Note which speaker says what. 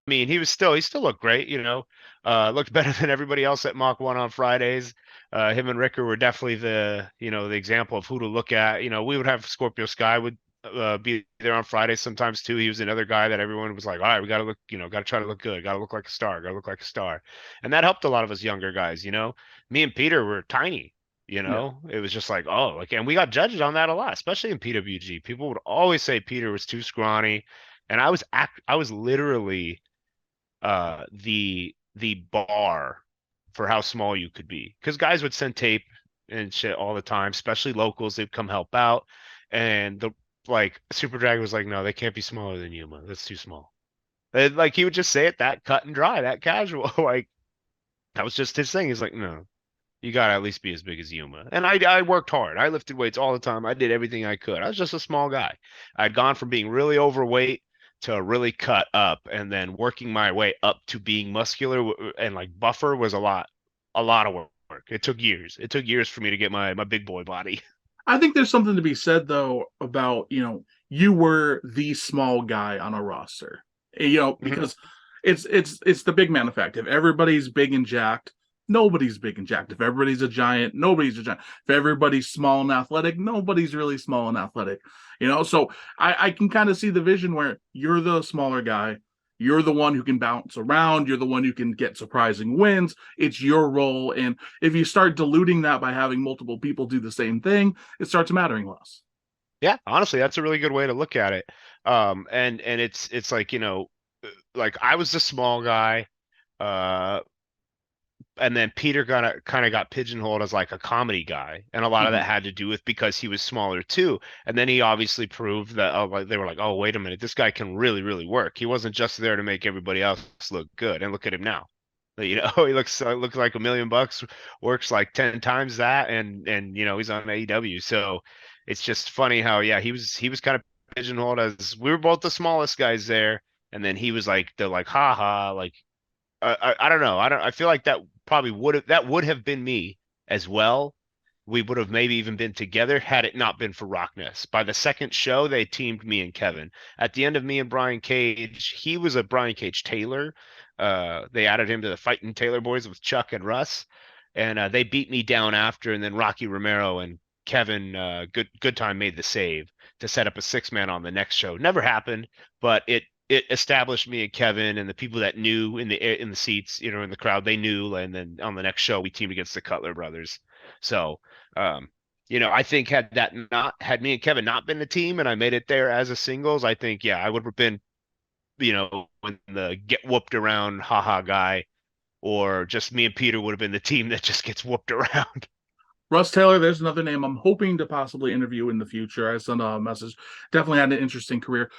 Speaker 1: mean, he still looked great, looked better than everybody else at Mach 1 on Fridays. Him and Ricker were definitely the example of who to look at. We would have Scorpio Sky would be there on Fridays sometimes too. He was another guy that everyone was like, all right, we got to look, got to try to look good, got to look like a star, got to look like a star. And that helped a lot of us younger guys. Me and Peter were tiny.
Speaker 2: Yeah.
Speaker 1: It was just like, oh, like, and we got judged on that a lot, especially in PWG. People would always say Peter was too scrawny, and I was literally the bar for how small you could be because guys would send tape and shit all the time, especially locals. They'd come help out, and the like Super Dragon was like, no, they can't be smaller than Yuma. That's too small. And, like he would just say it that cut and dry, that casual. Like that was just his thing. He's like, no, you gotta at least be as big as Yuma. And I worked hard. I lifted weights all the time. I did everything I could. I was just a small guy. I'd gone from being really overweight to really cut up, and then working my way up to being muscular and like buffer was a lot of work. It took years. It took years for me to get my big boy body.
Speaker 2: I think there's something to be said though about, you were the small guy on a roster.
Speaker 1: Mhm.
Speaker 2: Because it's the big man effect. If everybody's big and jacked, nobody's big and jacked. If everybody's a giant, nobody's a giant. If everybody's small and athletic, nobody's really small and athletic. So I can kind of see the vision where you're the smaller guy, you're the one who can bounce around, you're the one who can get surprising wins. It's your role. And if you start diluting that by having multiple people do the same thing, it starts mattering less.
Speaker 1: Yeah, honestly, that's a really good way to look at it. And it's like, like I was the small guy. Uh, and then Peter kind of got pigeonholed as like a comedy guy, and a lot of that
Speaker 2: Mhm.
Speaker 1: had to do with because he was smaller too. And then he obviously proved that like they were like, oh wait a minute, this guy can really really work. He wasn't just there to make everybody else look good. And look at him now. He looks like $1 million, works like 10 times that, and he's on AEW. So it's just funny how yeah he was kind of pigeonholed as we were both the smallest guys there, and then he was like the like haha like I don't know. I feel like that probably would have been me as well. We would have maybe even been together had it not been for Rockness. By the second show, they teamed me and Kevin. At the end of me and Brian Cage, he was a Brian Cage Taylor. They added him to the Fighting Taylor Boys with Chuck and Russ, and they beat me down after. And then Rocky Romero and Kevin Good Time made the save to set up a six man on the next show. Never happened, but it established me and Kevin and the people that knew in the seats, in the crowd, they knew. And then on the next show, we teamed against the Cutler brothers. So, um, I think had me and Kevin not been a team and I made it there as a singles, I think, yeah, I would have been, when the get whooped around haha guy, or just me and Peter would have been the team that just gets whooped around.
Speaker 2: Russ Taylor, there's another name I'm hoping to possibly interview in the future. I sent a message. Definitely had an interesting career.